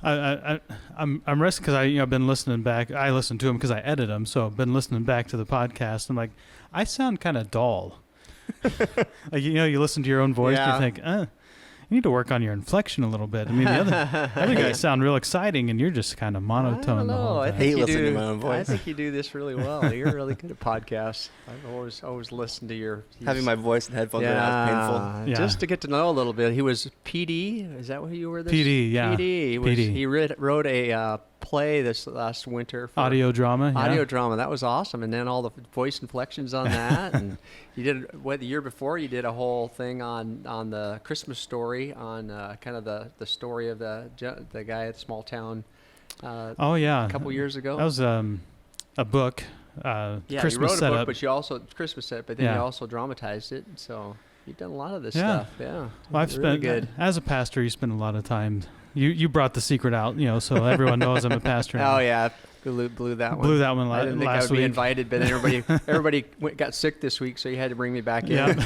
I'm resting because I've been listening back. I listen to them because I edit them, so I've been listening back to the podcast. I'm like, I sound kind of dull. Like you listen to your own voice, and you think, you need to work on your inflection a little bit. I mean, the other guys sound real exciting, and you're just kind of monotone. I don't know. I hate listening to my own voice. I think you do this really well. You're really good at podcasts. I've always listened to your... Having my voice and headphones in is painful. Yeah, just to get to know a little bit. He was PD. Is that what you were? PD, yeah. PD. He wrote a play this last winter. For audio drama. Audio drama. That was awesome. And then all the voice inflections on that. And you did, the year before, you did a whole thing on the Christmas story, on kind of the story of the guy at Small Town. A couple years ago. That was a book. Christmas you wrote setup. A book, but you also Christmas set, but then you also dramatized it. So you've done a lot of this stuff. Yeah. Well, I've spent good. As a pastor, you spend a lot of time. You brought the secret out, so everyone knows I'm a pastor. Oh yeah, blew that one. Blew that one I didn't think I would be invited, but everybody got sick this week, so you had to bring me back in.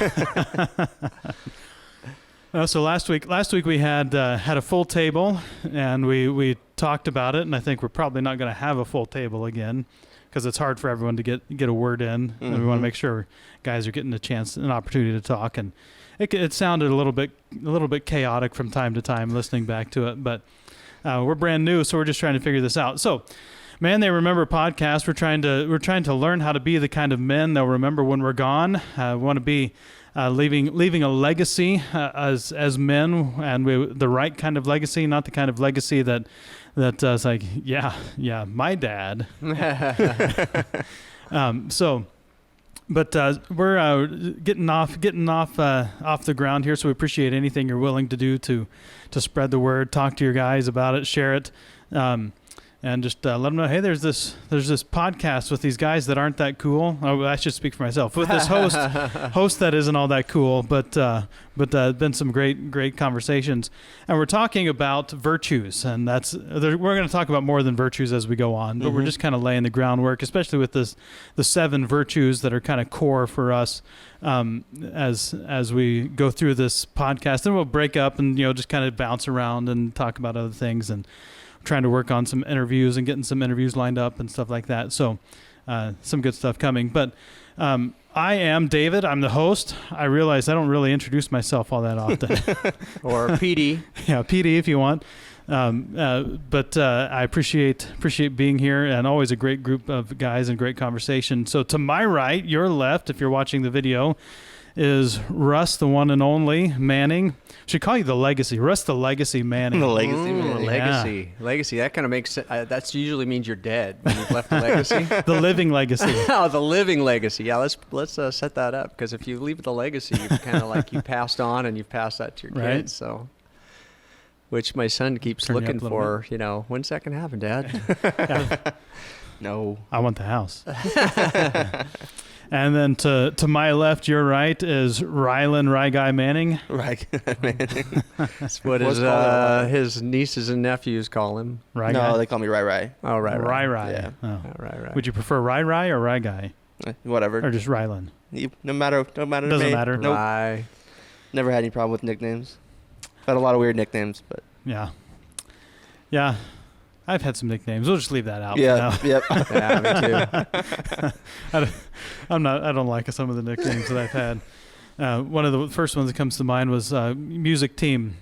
So last week we had a full table, and we talked about it, and I think we're probably not going to have a full table again, because it's hard for everyone to get a word in, and we want to make sure guys are getting an opportunity to talk. And it sounded a little bit chaotic from time to time listening back to it, but we're brand new, so we're just trying to figure this out. So, Man They Remember podcast, we're trying to learn how to be the kind of men they'll remember when we're gone. We want to be leaving a legacy as men, and the right kind of legacy, not the kind of legacy that is like, my dad. But we're getting off the ground here, so we appreciate anything you're willing to do to spread the word, talk to your guys about it, share it, and just let them know, hey, there's this podcast with these guys that aren't that cool. Oh, I should speak for myself. With this host that isn't all that cool, but been some great conversations, and we're talking about virtues, and we're going to talk about more than virtues as we go on, but we're just kind of laying the groundwork, especially with the 7 virtues that are kind of core for us as we go through this podcast. Then we'll break up and just kind of bounce around and talk about other things, and trying to work on some interviews and getting some interviews lined up and stuff like that. So some good stuff coming. But I am David. I'm the host. I realize I don't really introduce myself all that often. Or PD. Yeah, PD if you want. But I appreciate being here, and always a great group of guys and great conversation. So to my right, your left, if you're watching the video, is Russ, the one and only Manning. Should call you the Legacy. Russ, the Legacy Manning. The Legacy Manning. Legacy. That kind of makes sense. That usually means you're dead when you've left a legacy. The living legacy. Oh, the living legacy. Yeah, let's set that up, because if you leave the legacy, you've kind of like you passed on and you've passed that to your kids. So, which my son keeps looking for. When's that gonna happen, Dad? No, I want the house. And then to my left, your right, is Rylan Rye Guy Manning. Manning. That's what his nieces and nephews call him. Rye Guy? No, they call me Rye Rye. Oh, Rye. Yeah. Oh. Rye. Would you prefer Rye or Rye Guy? Whatever. Or just Rylan? No matter to me. Doesn't matter. Nope. Rye. Never had any problem with nicknames. I've had a lot of weird nicknames, but... Yeah. I've had some nicknames. We'll just leave that out. Yeah. Yep. Yeah, me too. I don't like some of the nicknames that I've had. One of the first ones that comes to mind was music team.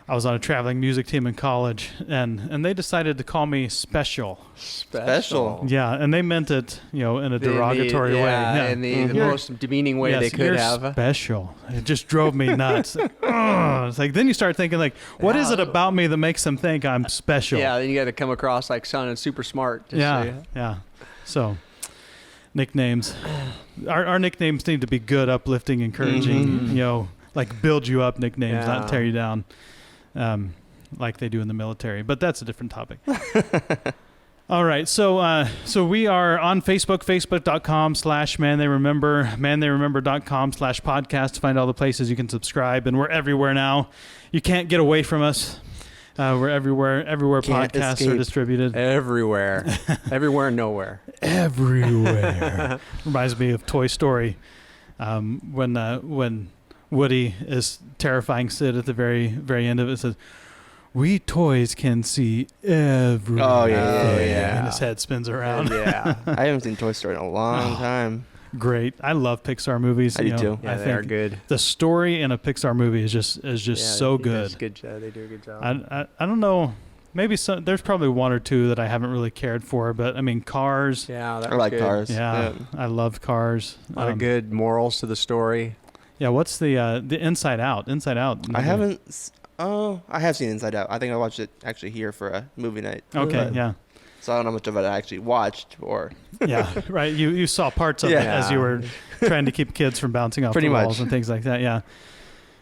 I was on a traveling music team in college, and they decided to call me Special. Special. Yeah, and they meant it, in a derogatory way. Yeah, in the most demeaning way they could have. Special. It just drove me nuts. It's like, then you start thinking, like, what is it about me that makes them think I'm special? Yeah, then you got to come across like sounding super smart. Yeah. So, nicknames. Our nicknames need to be good, uplifting, encouraging. Like build you up nicknames, not tear you down. Like they do in the military, but that's a different topic. All right, so we are on Facebook, facebook.com/mantheyremember, mantheyremember.com/podcast to find all the places you can subscribe, and we're everywhere now. You can't get away from us. We're everywhere podcasts are distributed. Everywhere and nowhere. Everywhere. Reminds me of Toy Story, when Woody is terrifying Sid at the very, very end of it. It says, "We toys can see everything." Oh, yeah. And his head spins around. Yeah. I haven't seen Toy Story in a long time. Great. I love Pixar movies. I do too. Yeah, I they are think good. the story in a Pixar movie is just so good. They do a good job. I don't know. Maybe there's probably one or two that I haven't really cared for, but I mean, Cars. Yeah, that I was like good. Cars. Yeah, I love Cars. A lot of good morals to the story. Yeah, what's the Inside Out? Inside Out. I haven't. I have seen Inside Out. I think I watched it actually here for a movie night. Okay, But- yeah. So I don't know how much of it I actually watched or. Yeah, right. You saw parts of it Yeah. as you were trying to keep kids from bouncing off Pretty the walls much. and things like that. Yeah.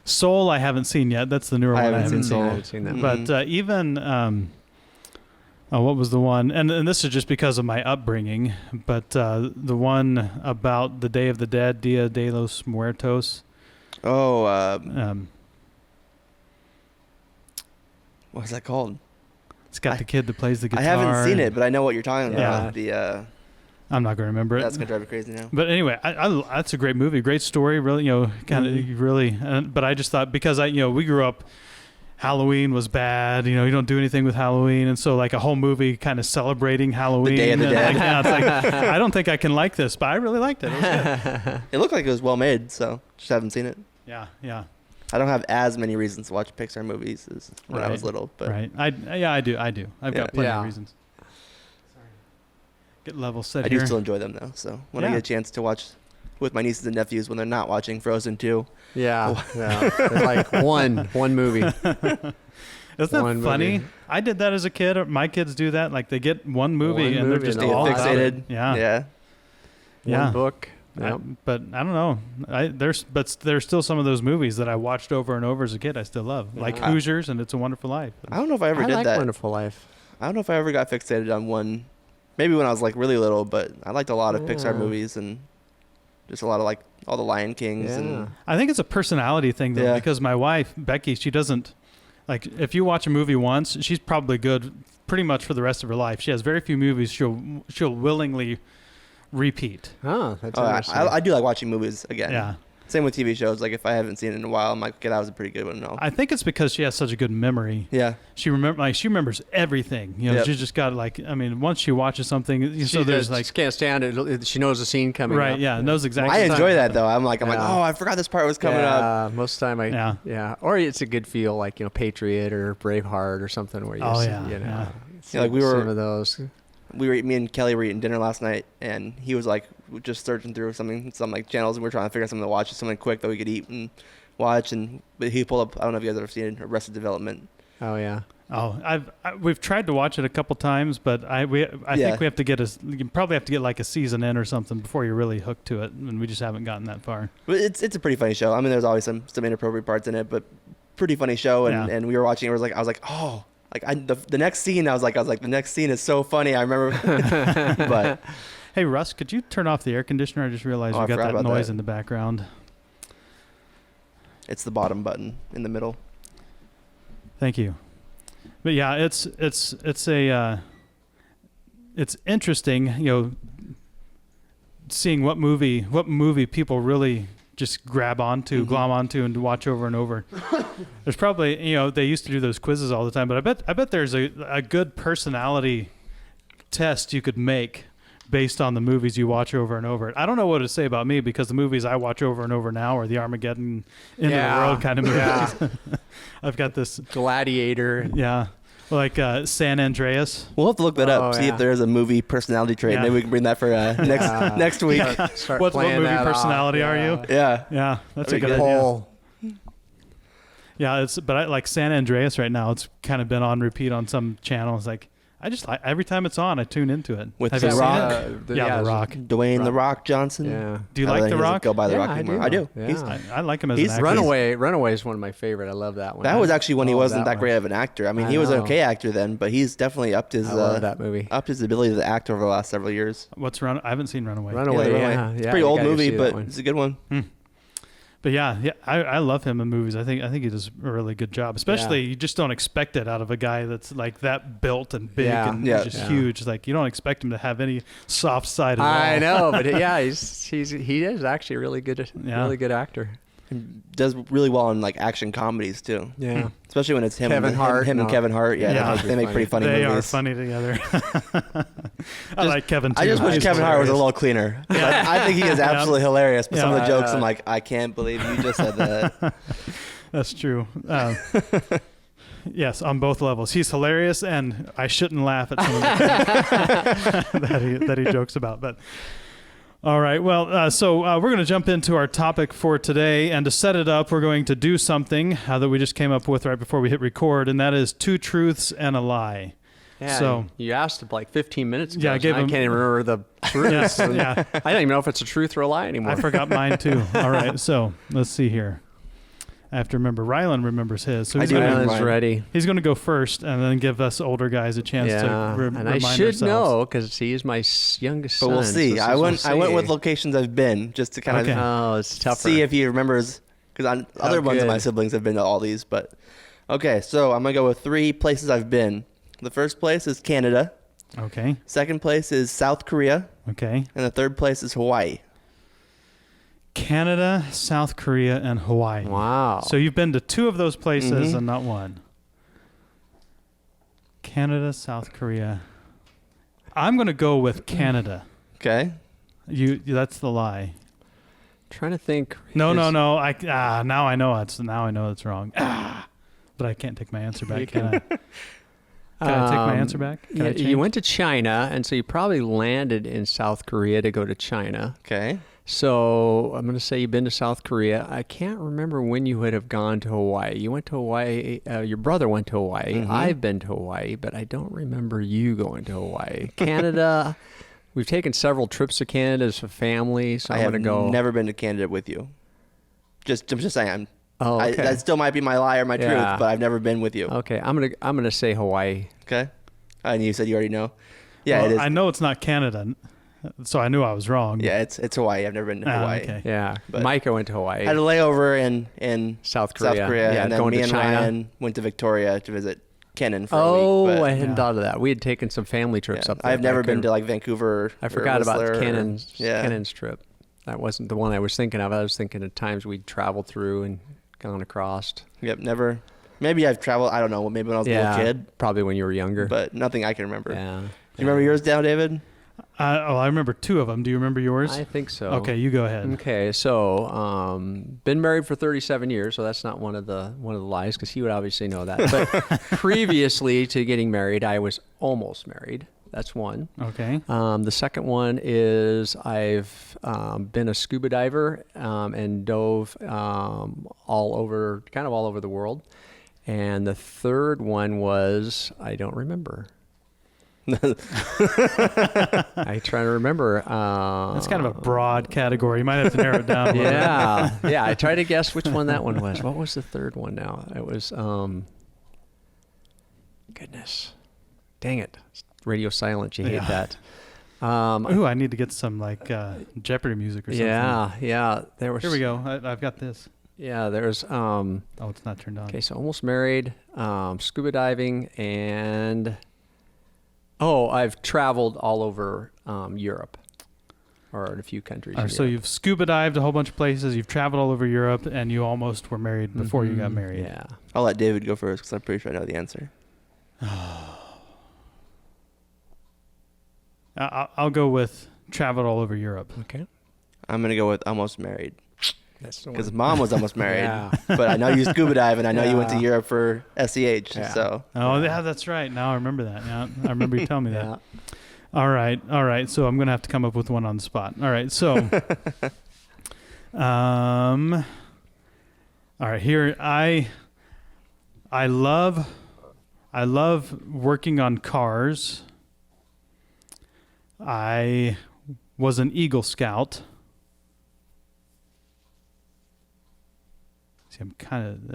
Soul, I haven't seen yet. That's the newer one. I haven't seen Soul. I haven't seen that. Mm. But even what was the one? And this is just because of my upbringing. But the one about the Day of the Dead, Dia de los Muertos. Oh, Um, what's that called? it's got the kid that plays the guitar. I haven't seen it, but I know what you're talking about. Yeah. I'm not going to remember it. That's gonna drive me crazy now. But anyway, that's a great movie, great story. Really, kind of really. But I just thought because we grew up, Halloween was bad. You don't do anything with Halloween, and so like a whole movie kind of celebrating Halloween. Day of the Dead. It's like, I don't think I can like this, but I really liked it. It was good. It looked like it was well made, so just haven't seen it. Yeah. I don't have as many reasons to watch Pixar movies as when I Right. was little, but Right. I do. I've got plenty Yeah. of reasons. Get level set I here. do still enjoy them though. So when I Yeah. get a chance to watch with my nieces and nephews when they're not watching Frozen 2, Yeah. It's like one movie. Isn't that One funny? movie. I did that as a kid. Or my kids do that. Like they get one movie One and they're movie just and they all get about it. fixated. Yeah. Yeah. One book. I- Yep. but I don't know. There's still some of those movies that I watched over and over as a kid. I still love, like Yeah. Hoosiers and It's a Wonderful Life. I don't know if I ever I did like that. Wonderful Life. I don't know if I ever got fixated on one. Maybe when I was like really little, but I liked a lot of Pixar Yeah. movies and just a lot of like all the Lion Kings Yeah. and I think it's a personality thing though, Yeah. because my wife Becky, she doesn't like if you watch a movie once, she's probably good pretty much for the rest of her life. She has very few movies she'll willingly repeat. Oh, that's oh, interesting. I do like watching movies again. Yeah. Same with TV shows. Like if I haven't seen it in a while, I'm like, okay, that was a pretty good one. No. I think it's because she has such a good memory. Yeah. She remembers everything. Yep. She's just got once she watches something, so there's like she can't stand it. She knows the scene coming right, up. yeah, knows exactly. I Most enjoy time- that though. I'm like, Yeah. oh, I forgot this part was coming up. Most of the time Yeah. Or it's a good feel like, Patriot or Braveheart or something where you Oh, just, yeah, yeah. Yeah, like we were- some of those. Me and Kelly were eating dinner last night, and he was like just searching through some like channels, and we were trying to figure out something to watch, something quick that we could eat and watch. But he pulled up. I don't know if you guys have ever seen it, Arrested Development. Oh yeah. Oh, we've tried to watch it a couple times, but I think we have to you probably have to get like a season in or something before you're really hooked to it, and we just haven't gotten that far. But it's a pretty funny show. I mean, there's always some inappropriate parts in it, but pretty funny show. And, Yeah. and we were watching. I was like, oh, like the next scene. I was like, the next scene is so funny. I remember. But Hey Russ, could you turn off the air conditioner? I just realized Oh, you I got forgot that about noise that. in the background. it's the bottom button in the middle. Thank you. But yeah, it's interesting, seeing what movie people really just grab onto, glom onto, and watch over and over. There's probably, they used to do those quizzes all the time, but I bet there's a good personality test you could make based on the movies you watch over and over. I don't know what to say about me because the movies I watch over and over now are the Armageddon, end of the world kind of movies. Yeah. I've got this, Gladiator. yeah, like San Andreas. We'll have to look that up. Oh, See yeah. if there is a movie personality trait. Yeah. Maybe we can bring that for next week. Start What playing movie that off. personality are you? Yeah. Yeah, that's a That'd be good good. idea. Poll. Yeah, but I like San Andreas right now. It's kind of been on repeat on some channels. Like every time it's on, I tune into it. With Have The you seen Rock? it? Yeah, The Rock. Dwayne The Rock Johnson. Yeah. Do you I like think The he doesn't Rock? Go by The Yeah, Rock I anymore. do. I do. Yeah. I like him as He's an actor. Runaway is one of my favorite. I love that one. That was actually when he I love wasn't that one. great of an actor. I mean, I he was an know. okay actor then, but he's definitely upped his I love that movie. ability to act over the last several years. I haven't seen Runaway. Runaway. Runaway. Yeah, It's a yeah, pretty you old gotta movie, see that but one. it's a good one. But yeah, I love him in movies. I think he does a really good job. Especially you just don't expect it out of a guy that's like that built and big Yeah. and Yeah. just Yeah. huge. Like you don't expect him to have any soft side at all. I know, but yeah, he is actually a really good actor. does really well in like action comedies too. Yeah. Especially when it's him, Kevin Hart. him and Kevin Hart. Yeah, Yeah. they make pretty funny They movies. are funny together. I like Kevin too. I just wish He's Kevin Hart was a hilarious. little cleaner. I think he is absolutely hilarious. But some of the Yeah. jokes, I'm like, I can't believe you just said that. That's true. Yes, on both levels. He's hilarious, and I shouldn't laugh at some of the things that he jokes about. But all right, well, so we're going to jump into our topic for today, and to set it up, we're going to do something that we just came up with right before we hit record, and that is 2 truths and a lie. Yeah, So- you asked like 15 minutes ago. Yeah, I gave I him- can't even remember the truth. Yeah. I don't even know if it's a truth or a lie anymore. I forgot mine too. All right, so let's see here. I have to remember. Rylan remembers his, so I he's do going remember Rylan's mine. ready. to go first, and then give us older guys a chance to Yeah, and remind I should ourselves. know because he is my youngest But son. we'll see. so I we'll went with see. locations I've been just to kind Okay. of Oh, it's tougher. see if he remembers. Because other ones of my good. siblings have been to all these. But okay, so I'm gonna go with 3 places I've been. The first place is Canada. Okay. Second place is South Korea, Okay. and the third place is Hawaii. Canada, South Korea, and Hawaii. Wow. So you've been to 2 of those places Mhm. and not one. Canada, South Korea. I'm going to go with Canada. Okay. That's the lie. trying to think. No. Is- Now I know it's wrong. But I can't take my answer back. You Can I? Can I take my answer back? Can I Yeah, change? you went to China, and so you probably landed in South Korea to go to China. Okay. So I'm going to say you've been to South Korea. I can't remember when you would have gone to Hawaii. You went to Hawaii. Your brother went to Hawaii. Mhm. I've been to Hawaii, but I don't remember you going to Hawaii. Canada. We've taken several trips to Canada as a family, so I I'm have going to go. never been to Canada with you. I'm just saying. Oh, okay. That still might be my lie or my Yeah. truth, but I've never been with you. Okay, I'm gonna say Hawaii. Okay. And you said you already know. Yeah, Well, it is. I know it's not Canada, so I knew I was wrong. Yeah, it's Hawaii. I've never been to Ah, Hawaii. okay. Yeah, But- Micah went to Hawaii. Had a layover in South Korea. Yeah, and then going me to and China. Ryan went to Victoria to visit Kenan for a Oh, week. I hadn't Yeah. thought of that. We had taken some family trips up there. I've never I been couldn't- to like Vancouver. I or forgot about Whistler or- Kenan's trip. That wasn't the one I was thinking of. I was thinking of times we'd traveled through and gone across. Yep, never. Maybe I've traveled. I don't know. Maybe when I was a little kid, probably when you were younger. but nothing I can remember. yeah. Do you remember yours, now, David? I remember 2 of them. Do you remember yours? I think so. Okay, you go ahead. Okay, so been married for 37 years, so that's not one of the lies because he would obviously know that. But previously to getting married, I was almost married. That's one. Okay. The second one is I've been a scuba diver and dove all over the world. And the third one was I don't remember. I try to remember. That's kind of a broad category. You might have to narrow it down a little bit. Yeah. I try to guess which one that one was. What was the third one now? It was goodness. Dang it. Radio silence. You hate that. Ooh, I need to get some like Jeopardy music or something. Yeah. There was. Here we go. I've got this. Yeah, there's. Oh, it's not turned on. Okay, so almost married, scuba diving, and I've traveled all over Europe, or in a few countries. All right, so you've scuba dived a whole bunch of places. You've traveled all over Europe, and you almost were married before you got married. Yeah. I'll let David go first because I'm pretty sure I know the answer. I'll go with traveled all over Europe. Okay. I'm gonna go with almost married That's the because one. Mom was almost married. Yeah. But I know you scuba dive, and I know you went to Yeah. Europe for SEH. Yeah. So Oh, yeah, that's right. Now I remember that. Yeah, I remember you telling me that. Yeah. All right. So I'm gonna have to come up with one on the spot. All right. So, all right. Here I love working on cars. I was an Eagle Scout. See, I'm kind of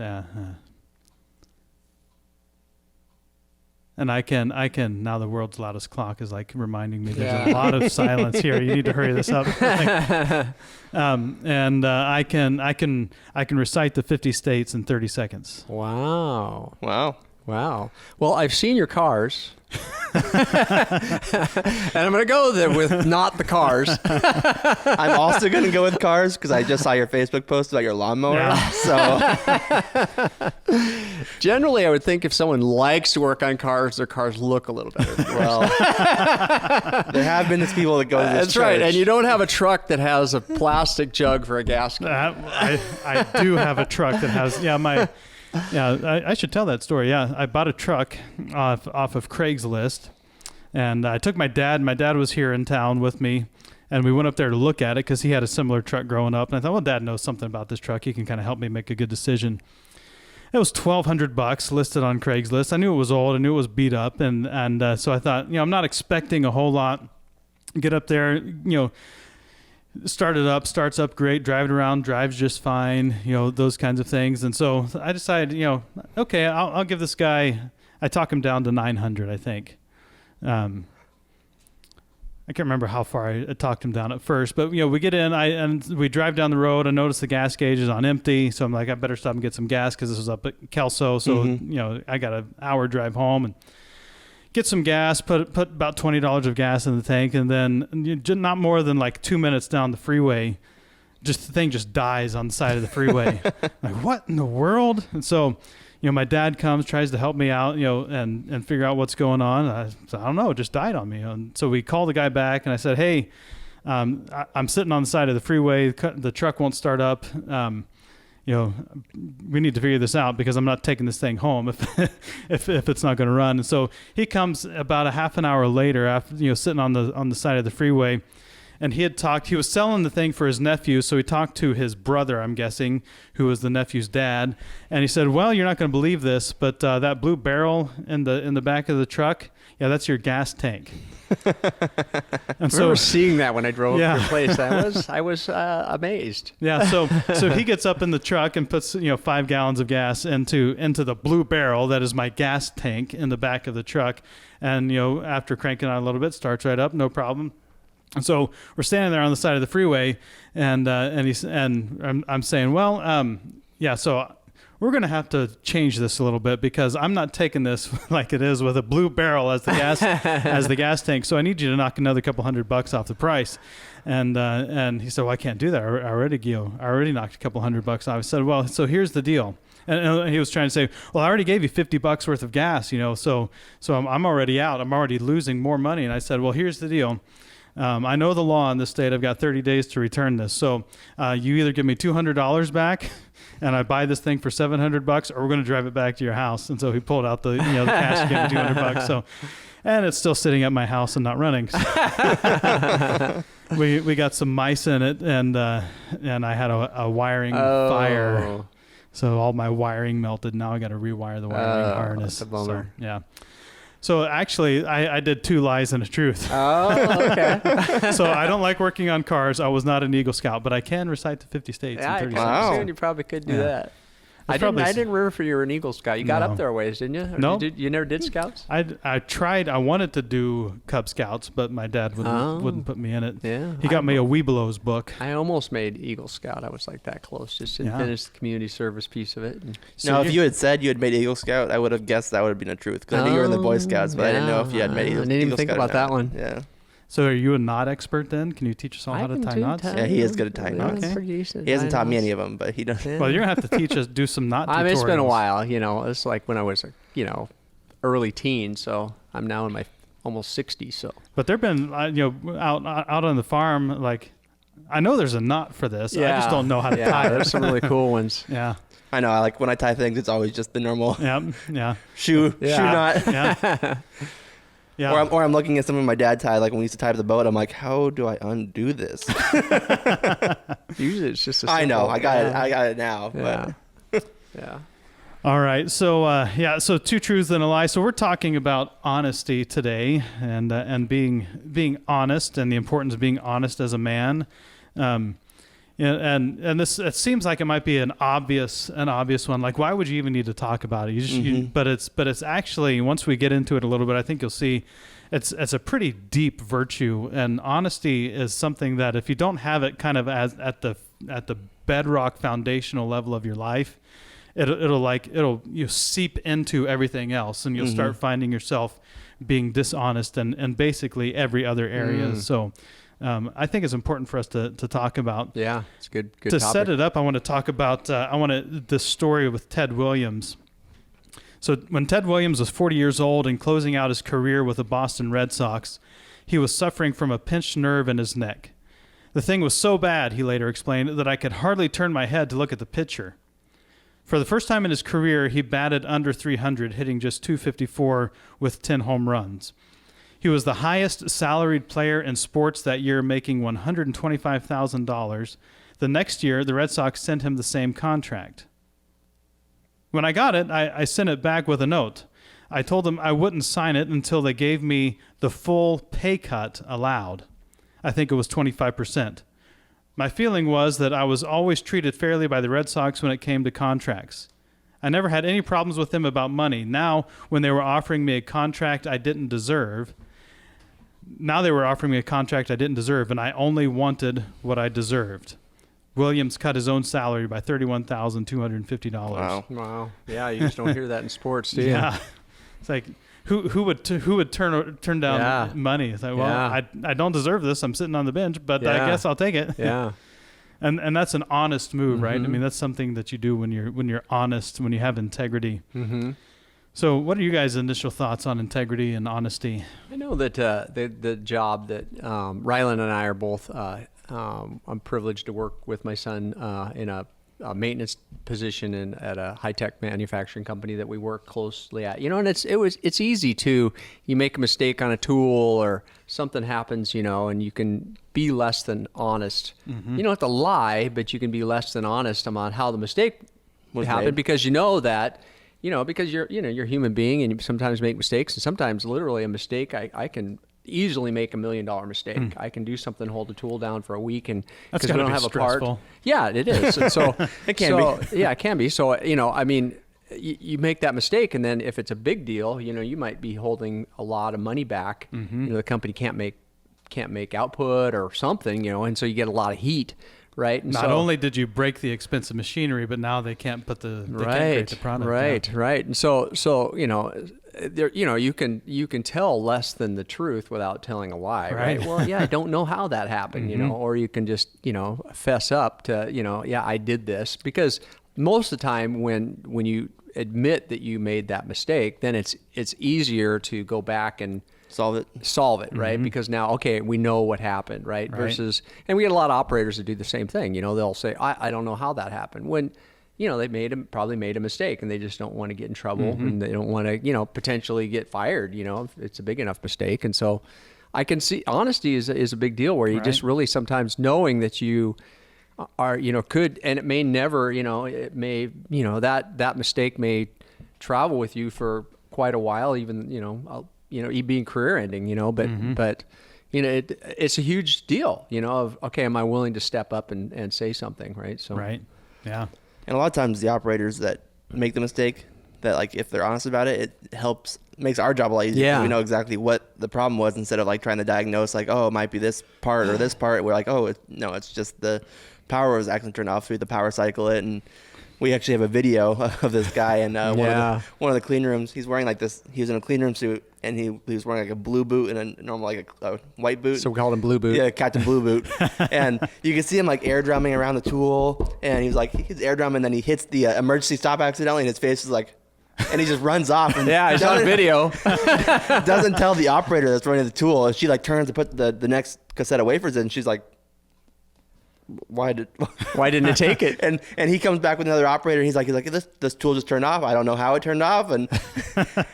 and I can now the world's loudest clock is like reminding me there's a Yeah. lot of silence here. You need to hurry this up. And I can recite the 50 states in 30 seconds. Wow. wow. Wow. Well, I've seen your cars. And I'm going to go there with not the cars. I'm also going to go with cars because I just saw your Facebook post about your lawnmower. Yeah. So Generally, I would think if someone likes to work on cars, their cars look a little better. well, there have been these people that go to this That's right. church. And you don't have a truck that has a plastic jug for a gasket. I do have a truck that has, I should tell that story. Yeah, I bought a truck off of Craigslist, and I took my dad. My dad was here in town with me, and we went up there to look at it because he had a similar truck growing up. And I thought, well, Dad knows something about this truck. He can kind of help me make a good decision. It was $1,200 listed on Craigslist. I knew it was old. I knew it was beat up, and so I thought, I'm not expecting a whole lot. Get up there, starts up great, drive it around, drives just fine, those kinds of things. And so I decided, okay, I'll give this guy, I talk him down to 900, I think. I can't remember how far I talked him down at first, but we get in, and we drive down the road. I notice the gas gauge is on empty, so I'm like, I better stop and get some gas because this was up at Kelso. So I got an hour drive home and get some gas, put about $20 of gas in the tank, and then not more than like 2 minutes down the freeway, the thing just dies on the side of the freeway. Like, what in the world? And so, my dad comes, tries to help me out, and figure out what's going on. I don't know, it just died on me. And so we call the guy back, and I said, hey, I'm sitting on the side of the freeway. The truck won't start up. We need to figure this out because I'm not taking this thing home if it's not going to run. And so he comes about a half an hour later after, sitting on the side of the freeway, and he was selling the thing for his nephew. So he talked to his brother, I'm guessing, who was the nephew's dad. And he said, well, you're not going to believe this, but that blue barrel in the back of the truck, yeah, that's your gas tank. And I remember seeing that when I drove to your place. I was amazed. Yeah, so he gets up in the truck and puts 5 gallons of gas into the blue barrel that is my gas tank in the back of the truck, and after cranking on a little bit, starts right up, no problem. And so we're standing there on the side of the freeway, and I'm saying, well, so we're going to have to change this a little bit because I'm not taking this like it is with a blue barrel as the gas tank. So I need you to knock another couple $100 off the price. And he said, well, I can't do that. I already knocked a couple $100 off. I said, well, so here's the deal. And he was trying to say, well, I already gave you $50 worth of gas, so I'm already out. I'm already losing more money. And I said, well, here's the deal. I know the law in this state. I've got 30 days to return this. So you either give me $200 back and I buy this thing for $700, or we're going to drive it back to your house. And so he pulled out the cash and gave me $200. So, and it's still sitting at my house and not running. So we got some mice in it, and I had a wiring fire. So all my wiring melted. Now I got to rewire the wiring harness. That's a bummer. So, yeah. So actually, I did 2 lies and a truth. Oh, okay. So I don't like working on cars. I was not an Eagle Scout, but I can recite to 50 states in 30 seconds. You probably could do that. I probably didn't remember you were an Eagle Scout. You got up there a ways, didn't you? Or No. You never did Scouts? I tried. I wanted to do Cub Scouts, but my dad wouldn't put me in it. Yeah. He got me a Webelos book. I almost made Eagle Scout. I was like that close. Just didn't finish the community service piece of it. So if you had said you had made Eagle Scout, I would have guessed that would have been the truth. Because I knew you were in the Boy Scouts, but I didn't know if you had made Eagle Scout. I didn't even think about that one. Yeah. So are you a knot expert then? Can you teach us all how to tie knots? Yeah, he is good at tying knots. Pretty decent. He hasn't taught me any of them, but he does. Well, you're going to have to teach us, do some knot tutorials. I mean, it's been a while, It's like when I was, early teen, so I'm now in my almost 60s, so. But there've been, out on the farm, like, I know there's a knot for this. I just don't know how to tie it. There's some really cool ones. Yeah. I know. Like when I tie things, it's always just the normal shoe knot. Yeah. Yeah. Or I'm looking at something my dad tied, like when we used to tie to the boat. I'm like, how do I undo this? Usually it's just a simple, I know. I got it now. Yeah. But. Yeah. All right. So, so 2 truths and a lie. So we're talking about honesty today and being honest and the importance of being honest as a man. And this, it seems like it might be an obvious one. Like, why would you even need to talk about it? But it's actually, once we get into it a little bit, I think you'll see it's a pretty deep virtue, and honesty is something that if you don't have it kind of as at the bedrock foundational level of your life, it'll seep into everything else, and you'll start finding yourself being dishonest and basically every other area. So I think it's important for us to talk about. Yeah, it's good to topic. set it up. I want to talk about the story with Ted Williams. So when Ted Williams was 40 years old and closing out his career with the Boston Red Sox, he was suffering from a pinched nerve in his neck. The thing was so bad, he later explained, that I could hardly turn my head to look at the pitcher. For the first time in his career, he batted under 300, hitting just .254 with 10 home runs. He was the highest salaried player in sports that year, making $125,000. The next year, the Red Sox sent him the same contract. When I got it, I sent it back with a note. I told them I wouldn't sign it until they gave me the full pay cut allowed. I think it was 25%. My feeling was that I was always treated fairly by the Red Sox when it came to contracts. I never had any problems with them about money. Now, when they were offering me a contract I didn't deserve, and I only wanted what I deserved. Williams cut his own salary by $31,250. Wow. Yeah, you just don't hear that in sports, do you? Yeah. It's like, who would turn down money? It's like, well, I don't deserve this. I'm sitting on the bench, but I guess I'll take it. Yeah. And that's an honest move, right? I mean, that's something that you do when you're honest, when you have integrity. So what are you guys' initial thoughts on integrity and honesty? I know that the job that Rylan and I are both, I'm privileged to work with my son in a maintenance position at a high-tech manufacturing company that we work closely at. And it's easy to, you make a mistake on a tool or something happens, and you can be less than honest. You don't have to lie, but you can be less than honest about how the mistake happened because because you're a human being and you sometimes make mistakes, and sometimes literally a mistake, I can easily make $1 million mistake. I can do something, hold a tool down for a week, and because we don't have stressful. a part. Yeah, it is. And so it can be. Yeah, it can be. So you make that mistake, and then if it's a big deal, you might be holding a lot of money back. The company can't make output or something, and so you get a lot of heat. Right. And Not only did you break the expensive machinery, but now they can't put can't create the product. Right. And so there, you can tell less than the truth without telling a lie. Right. Well, I don't know how that happened. Or you can just fess up to I did this, because most of the time when you admit that you made that mistake, then it's easier to go back and solve it, right? Because now, we know what happened, right? Versus, and we get a lot of operators that do the same thing. They'll say, I don't know how that happened, when, they probably made a mistake, and they just don't want to get in trouble, and they don't want to, potentially get fired, if it's a big enough mistake. And so I can see honesty is a big deal, where you just really sometimes knowing that you are, could, and it may never, it may, that mistake may travel with you for quite a while, even, being career ending, but it's a huge deal, of, am I willing to step up and say something, right? So, right. Yeah. And a lot of times the operators that make the mistake, that if they're honest about it, it makes our job a lot easier. Yeah. We know exactly what the problem was, instead of trying to diagnose, it might be this part or this part. We're it's just the power was actually turned off. We had to power cycle it, and we actually have a video of this guy in one of the clean rooms. He's wearing this. He was in a clean room suit, and he was wearing a blue boot and a normal a white boot. So we called him Blue Boot. Yeah, Captain Blue Boot. And you can see him air drumming around the tool, and he's air drumming, and then he hits the emergency stop accidentally, and his face is and he just runs off. And I saw the video. Doesn't tell the operator that's running the tool. And she turns to put the next cassette of wafers in, and she's like, why didn't it take it? And he comes back with another operator. And he's like this tool just turned off. I don't know how it turned off. And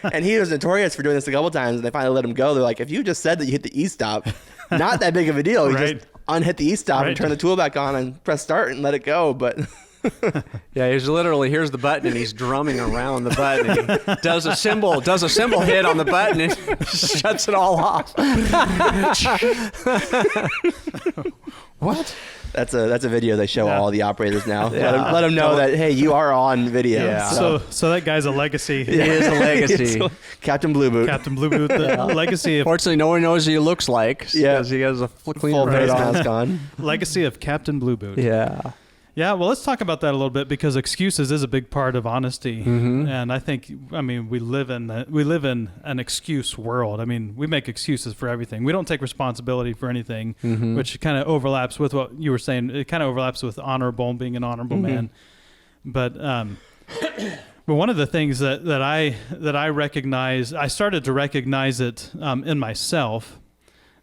and he was notorious for doing this a couple times. And they finally let him go. They're like, if you just said that you hit the e-stop, not that big of a deal. You just unhit the e-stop and turn the tool back on and press start and let it go. But he's literally, here's the button, and he's drumming around the button. And he does a cymbal hit on the button and shuts it all off. What? That's a video they show all the operators now. Let them know that, hey, you are on video. Yeah. So that guy's a legacy. He is a legacy. Captain Blue Boot. Captain Blue Boot, the legacy of... Fortunately, no one knows what he looks like. Yeah. Because he has a clean full face mask on. Legacy of Captain Blue Boot. Yeah. Yeah, well, let's talk about that a little bit, because excuses is a big part of honesty, and I think, we live in an excuse world. We make excuses for everything. We don't take responsibility for anything, which kind of overlaps with what you were saying. It kind of overlaps with honorable, being an honorable man. But one of the things that I recognize, I started to recognize it in myself,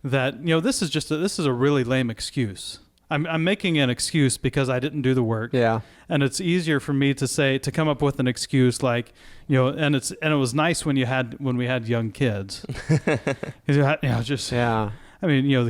that this is a really lame excuse. I'm making an excuse because I didn't do the work. Yeah. And it's easier for me to come up with an excuse like, and it was nice when we had young kids. The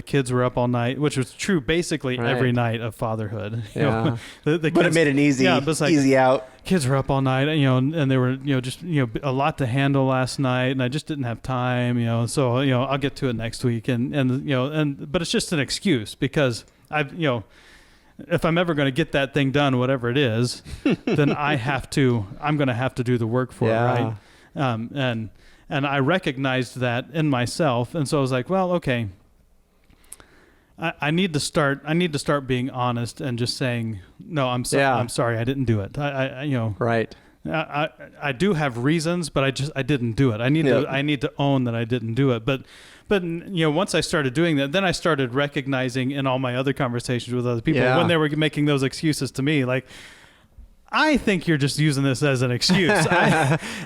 kids were up all night, which was true basically every night of fatherhood. Yeah. But it made it easy. Yeah, but easy out. Kids were up all night, and they were, just a lot to handle last night, and I just didn't have time, so I'll get to it next week, but it's just an excuse, because if I'm ever going to get that thing done, whatever it is, then I'm going to have to do the work for it, right? And I recognized that in myself, and so I was like, well, okay, I need to start being honest and just saying, no, I'm sorry, I'm sorry, I didn't do it. Right. I do have reasons, but I didn't do it. I need to own that I didn't do it. But once I started doing that, then I started recognizing in all my other conversations with other people when they were making those excuses to me, like, I think you're just using this as an excuse.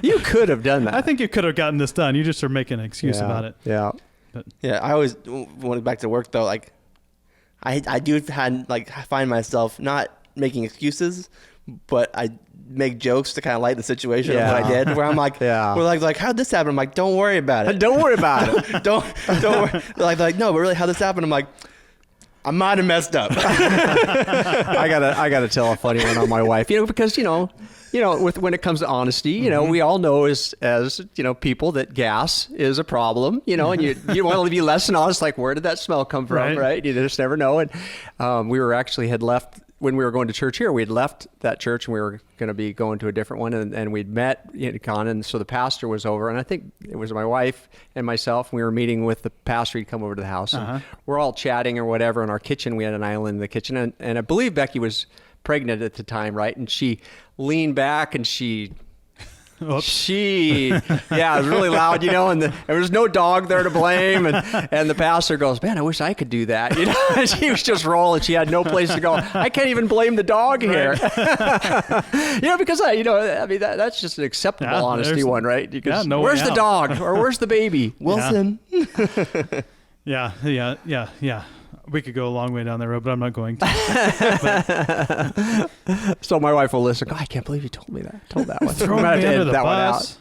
You could have done that. I think you could have gotten this done. You just are making an excuse about it. Yeah. But, I always, when back to work though, like, I do find myself not making excuses, but I make jokes to kind of lighten the situation of what I did, where I'm like, we're like, how'd this happen? I'm like, don't worry about it. Don't worry about it. don't worry. Like, no, but really, how'd this happen? I'm like, I might have messed up. I gotta tell a funny one on my wife, because, when it comes to honesty, we all know as people that gas is a problem, and you want to be less than honest, like, where did that smell come from, right? You just never know. And we were actually had left, when we were going to church here, we'd left that church and we were going to be going to a different one, and we'd met and so the pastor was over, and I think it was my wife and myself, and we were meeting with the pastor. He'd come over to the house, and we're all chatting or whatever in our kitchen. We had an island in the kitchen, and I believe Becky was pregnant at the time, right? And she leaned back and it was really loud, and there was no dog there to blame, and the pastor goes, man, I wish I could do that. She was just rolling. She had no place to go. I can't even blame the dog here. Because that's just an acceptable honesty one, right? Because where's the dog, or where's the baby? Wilson. Yeah. We could go a long way down that road, but I'm not going to. So my wife will listen. I can't believe you told me that. Told that one. Throw me under the bus.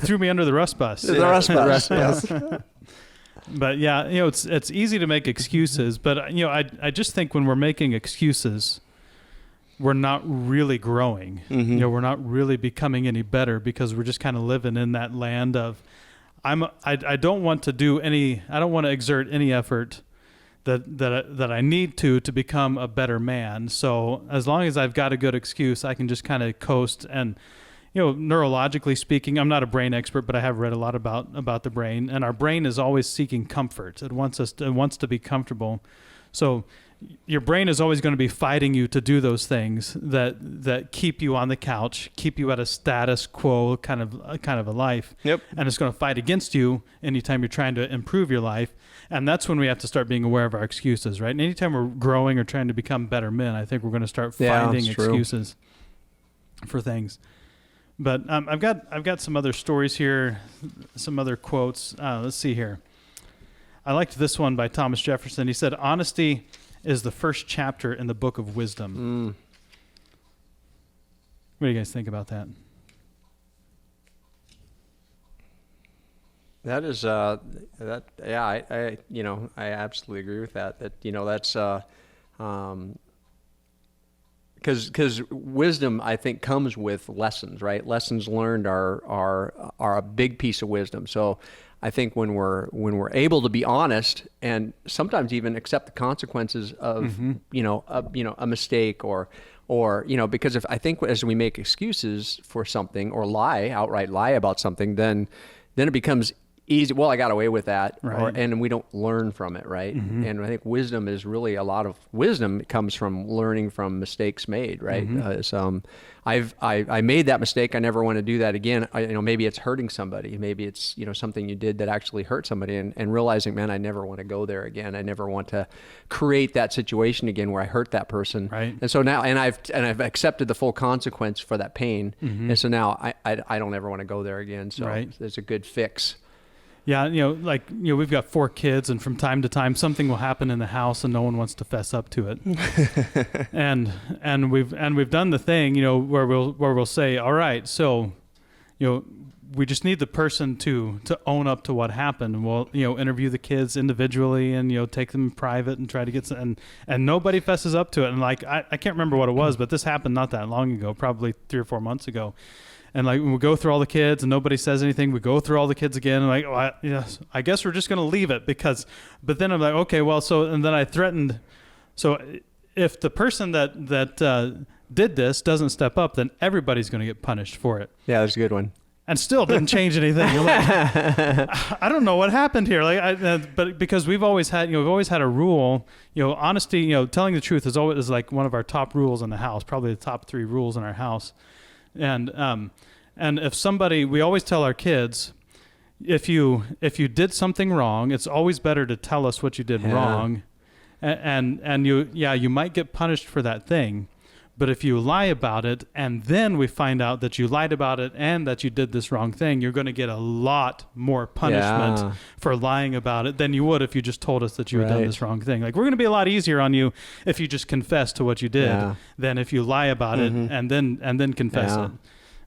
Threw me under the rust bus. The rust bus. Yes. But it's easy to make excuses. But I just think when we're making excuses, we're not really growing. We're not really becoming any better, because we're just kind of living in that land of, I don't want to exert any effort that I need to become a better man. So as long as I've got a good excuse, I can just kind of coast. And neurologically speaking, I'm not a brain expert, but I have read a lot about the brain, and our brain is always seeking comfort. It wants to be comfortable. So your brain is always going to be fighting you to do those things that keep you on the couch, keep you at a status quo kind of a life. Yep. And it's going to fight against you anytime you're trying to improve your life. And that's when we have to start being aware of our excuses, right? And anytime we're growing or trying to become better men, I think we're going to start finding excuses for things. But I've got some other stories here, some other quotes. Let's see here. I liked this one by Thomas Jefferson. He said, "Honesty is the first chapter in the book of wisdom." What do you guys think about that? That is I absolutely agree with that. That's because wisdom, I think, comes with lessons, right? Lessons learned are a big piece of wisdom. So I think when we're able to be honest and sometimes even accept the consequences of a mistake or because if I think as we make excuses for something or outright lie about something, then it becomes easy. Well, I got away with that, Right. and we don't learn from it, right? Mm-hmm. And I think wisdom is really a lot of wisdom comes from learning from mistakes made, right? Mm-hmm. I made that mistake. I never want to do that again. Maybe it's hurting somebody. Maybe it's something you did that actually hurt somebody, and realizing, man, I never want to go there again. I never want to create that situation again where I hurt that person. Right. And so now, and I've accepted the full consequence for that pain, Mm-hmm. and so now I don't ever want to go there again. So Right. there's a good fix. Yeah, we've got 4 kids, and from time to time something will happen in the house, and no one wants to fess up to it. and we've done the thing, where we'll say, all right, so, we just need the person to own up to what happened. And we'll interview the kids individually, and take them in private and try to get some, and nobody fesses up to it. And I can't remember what it was, but this happened not that long ago, probably 3 or 4 months ago. And when we go through all the kids and nobody says anything, we go through all the kids again. And I guess we're just going to leave it but then I'm like, okay, well, and then I threatened. So if the person that did this doesn't step up, then everybody's going to get punished for it. Yeah, that's a good one. And still didn't change anything. You're like, I don't know what happened here. But because we've always had a rule, honesty, telling the truth is always like one of our top rules in the house, probably the top 3 rules in our house. And if somebody, we always tell our kids, if you did something wrong, it's always better to tell us what you did wrong, and you might get punished for that thing, but if you lie about it and then we find out that you lied about it and that you did this wrong thing, you're going to get a lot more punishment for lying about it than you would if you just told us that you had done this wrong thing. We're going to be a lot easier on you if you just confess to what you did than if you lie about it and then confess it.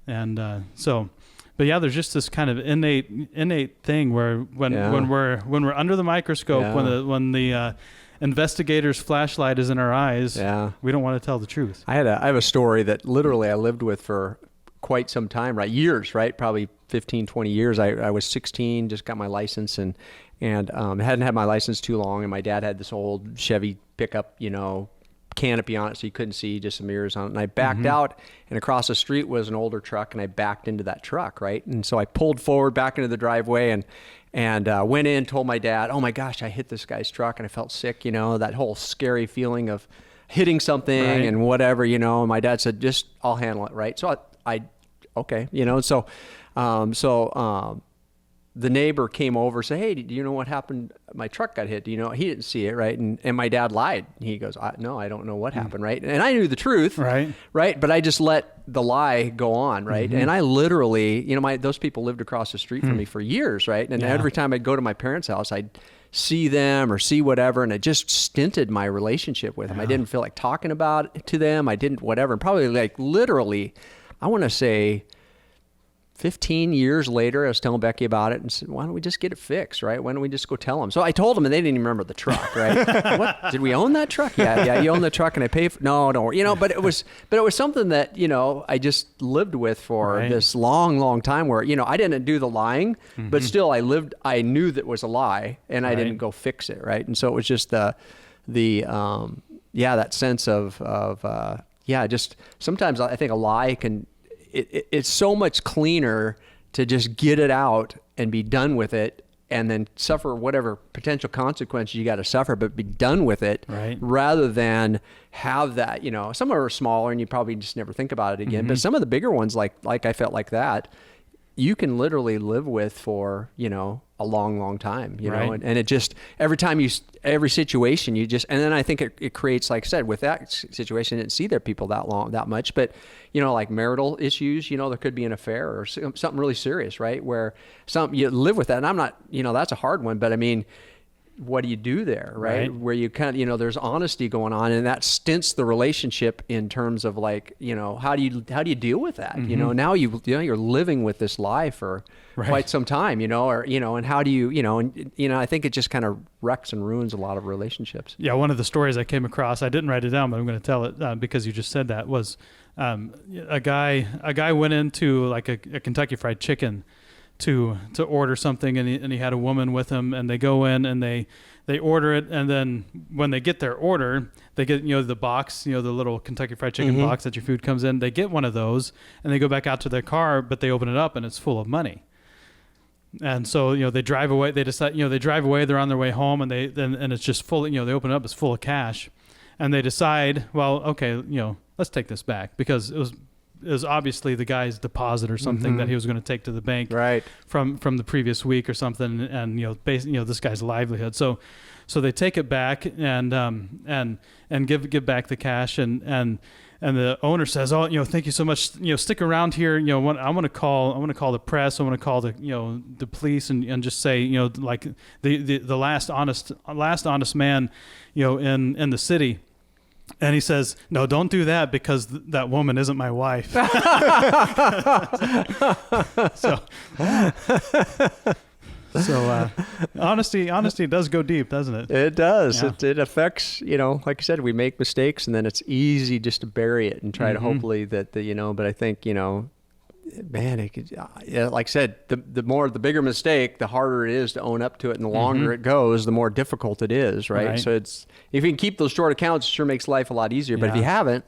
And but there's just this kind of innate thing where when we're under the microscope, when the investigator's flashlight is in our eyes, we don't want to tell the truth. I have a story that literally I lived with for quite some time, right? Years, right? Probably 15, 20 years. I was 16, just got my license, and hadn't had my license too long, and my dad had this old Chevy pickup, canopy on it, so you couldn't see, just some mirrors on it. And I backed out, and across the street was an older truck, and I backed into that truck, right? And so I pulled forward back into the driveway and went in, told my dad, oh my gosh, I hit this guy's truck, and I felt sick, that whole scary feeling of hitting something and whatever, and my dad said, just, I'll handle it, right? So okay, the neighbor came over and said, hey, do you know what happened? My truck got hit. Do you know? He didn't see it, right? And my dad lied. He goes, no, I don't know what happened, right? And I knew the truth, right? But I just let the lie go on, right? And I literally, those people lived across the street from me for years, right? And every time I'd go to my parents' house, I'd see them or see whatever, and it just stinted my relationship with them. I didn't feel like talking about it to them. I didn't whatever. And probably literally, I want to say 15 years later, I was telling Becky about it and said, why don't we just get it fixed, right? Why don't we just go tell them? So I told them, and they didn't even remember the truck, right? What? Did we own that truck? Yeah, you own the truck, and I pay for, no, don't worry. But it was something that, I just lived with for this long, long time where, I didn't do the lying, but still I knew that was a lie, and I didn't go fix it, right? And so it was just that sense of just sometimes I think a lie can, it's so much cleaner to just get it out and be done with it, and then suffer whatever potential consequences you got to suffer, but be done with it, rather than have that, some are smaller and you probably just never think about it again. But some of the bigger ones, like I felt like that, you can literally live with for, a long, long time, and it just, every situation you just, and then I think it creates, like I said, with that situation, I didn't see their people that much, but, like marital issues, there could be an affair or something really serious, right? Where you live with that, and I'm not, that's a hard one, but I mean, what do you do there, right? Where you kind of, there's honesty going on, and that stints the relationship in terms of how do you deal with that? Now you're living with this lie for quite some time, and how do you, I think it just kind of wrecks and ruins a lot of relationships. Yeah. One of the stories I came across, I didn't write it down, but I'm going to tell it because you just said that, was a guy went into like a Kentucky Fried Chicken to order something, and he had a woman with him, and they go in and they order it, and then when they get their order, they get the box, the little Kentucky Fried Chicken box that your food comes in. They get one of those, and they go back out to their car, but they open it up and it's full of money. And so, they drive away, they decide, they drive away, they're on their way home, and and it's just full, they open it up, it's full of cash. And they decide, well, okay, let's take this back, because it was obviously the guy's deposit or something that he was going to take to the bank from the previous week or something, and this guy's livelihood. So they take it back and give back the cash, and the owner says, "Oh, thank you so much. Stick around here. I want to call the press. I want to call the police and just say, like the last honest man, in the city." And he says, "No, don't do that, because that woman isn't my wife." So honesty does go deep, doesn't it? It does. Yeah. It affects, like I said, we make mistakes, and then it's easy just to bury it and try to hopefully that but I think, man, it could, like I said, the bigger mistake, the harder it is to own up to it, and the longer it goes, the more difficult it is, right? So if you can keep those short accounts, it sure makes life a lot easier. But if you haven't,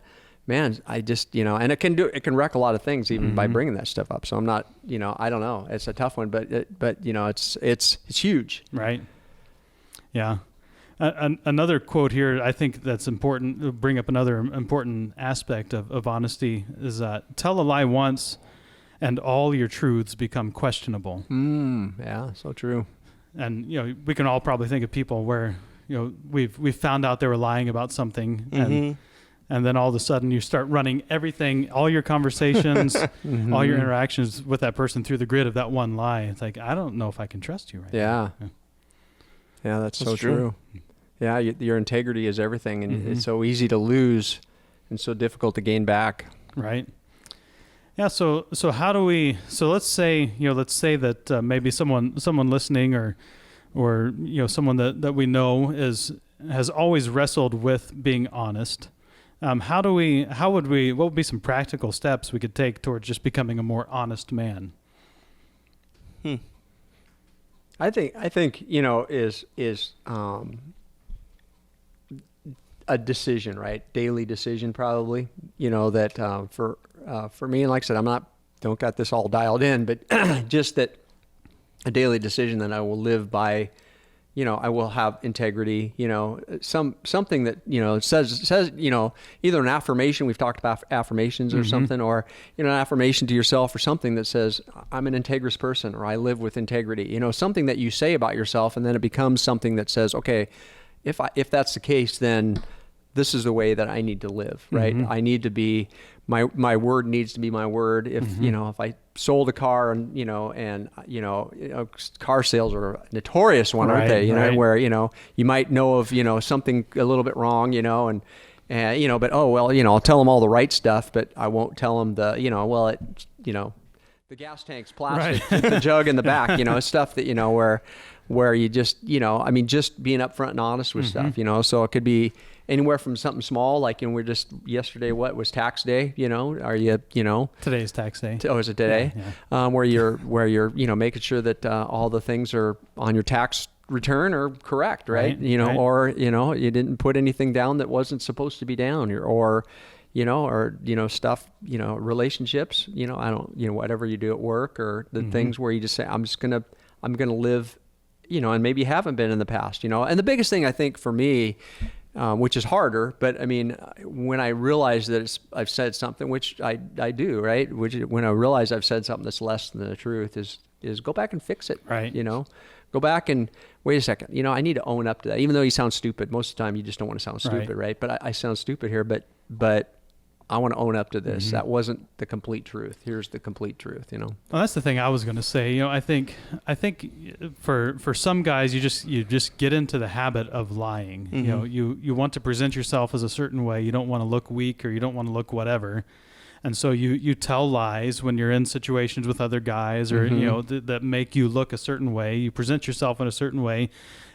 man, I just, and it can wreck a lot of things even by bringing that stuff up. So I'm not, I don't know. It's a tough one, but it's huge. Right. Yeah. Another quote here, I think that's important to bring up. Another important aspect of honesty is, tell a lie once and all your truths become questionable. Yeah. So true. And, we can all probably think of people where, we've found out they were lying about something, and then all of a sudden you start running everything, all your conversations, all your interactions with that person through the grid of that one lie. It's like, I don't know if I can trust you right now. Yeah, that's so true. Yeah, your integrity is everything, and it's so easy to lose and so difficult to gain back. Right. Yeah. So how do we? So let's say that maybe someone listening or someone that we know has always wrestled with being honest. What would be some practical steps we could take towards just becoming a more honest man? I think is a decision, right? Daily decision, probably. That for me, and like I said, don't got this all dialed in, but just that a daily decision that I will live by. I will have integrity, something that, says, either an affirmation, we've talked about affirmations or something, or, an affirmation to yourself or something that says, I'm an integrous person, or I live with integrity, something that you say about yourself, and then it becomes something that says, okay, if that's the case, then this is the way that I need to live, right? I need to be, my word needs to be my word. If, if I sold a car and, car sales are a notorious one, aren't they? Where, you might know of, something a little bit wrong, and but, I'll tell them all the right stuff, but I won't tell them the, the gas tank's plastic, the jug in the back, stuff that, where you just, just being upfront and honest with stuff, so it could be anywhere from something small, like, we're just yesterday, what was tax day, are you, Today's tax day. Oh, is it today? Yeah. Where you're, making sure that all the things are on your tax return are correct, right? Or, you didn't put anything down that wasn't supposed to be down, or stuff, relationships, I don't, whatever you do at work, or the things where you just say, I'm going to live, and maybe you haven't been in the past, and the biggest thing I think for me, which is harder, but I mean, when I realize that I've said something, which I do, right? When I realize I've said something that's less than the truth, is go back and fix it, right? Go back and wait a second, I need to own up to that. Even though you sound stupid, most of the time you just don't want to sound stupid, right? But I sound stupid here, but I want to own up to this. That wasn't the complete truth. Here's the complete truth, Well, that's the thing I was going to say. I think for some guys, you just get into the habit of lying. You want to present yourself as a certain way. You don't want to look weak, or you don't want to look whatever. And so you tell lies when you're in situations with other guys, or that make you look a certain way. You present yourself in a certain way,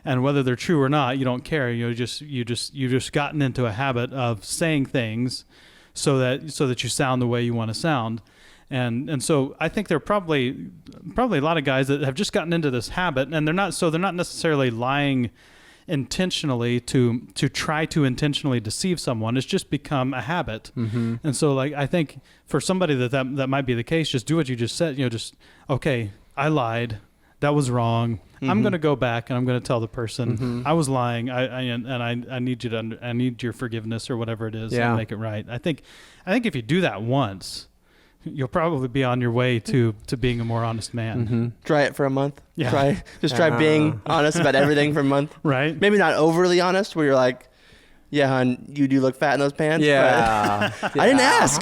and whether they're true or not, you don't care. You just gotten into a habit of saying things so that you sound the way you want to sound. And so I think there are probably a lot of guys that have just gotten into this habit, and they're not necessarily lying intentionally to try to intentionally deceive someone. It's just become a habit. And so, like, I think for somebody that might be the case, just do what you just said. Just, okay, I lied. that was wrong. I'm going to go back and I'm going to tell the person I was lying. I need you to I need your forgiveness or whatever it is and make it right. I think if you do that once, you'll probably be on your way to being a more honest man. Try it for a month. Yeah. Try being honest about everything for a month. Right. Maybe not overly honest where you're like, yeah, hon, you do look fat in those pants. Yeah. I didn't ask.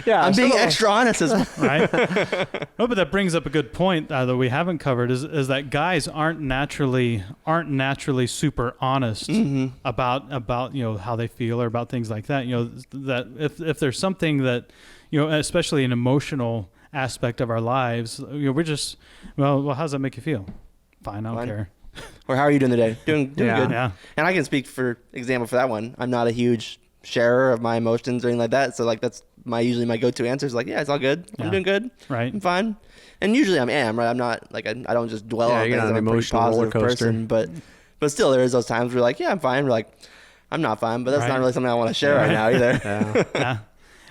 I'm being extra honest. Right. Oh, but that brings up a good point that we haven't covered is that guys aren't naturally super honest about how they feel or about things like that. That if there's something that, especially an emotional aspect of our lives, we're just, well, how does that make you feel? Fine, I don't care. Or how are you doing today? Doing good. Yeah. And I can speak for example for that one. I'm not a huge sharer of my emotions or anything like that. So like that's usually my go-to answer is like, yeah, it's all good. I'm doing good. Right. I'm fine. And usually right. I'm not like I don't just dwell on you're things. not an I'm a pretty emotional positive roller coaster. person, but still there is those times where like, yeah, I'm fine. We're like, I'm not fine, but that's not really something I want to share right now either. Yeah.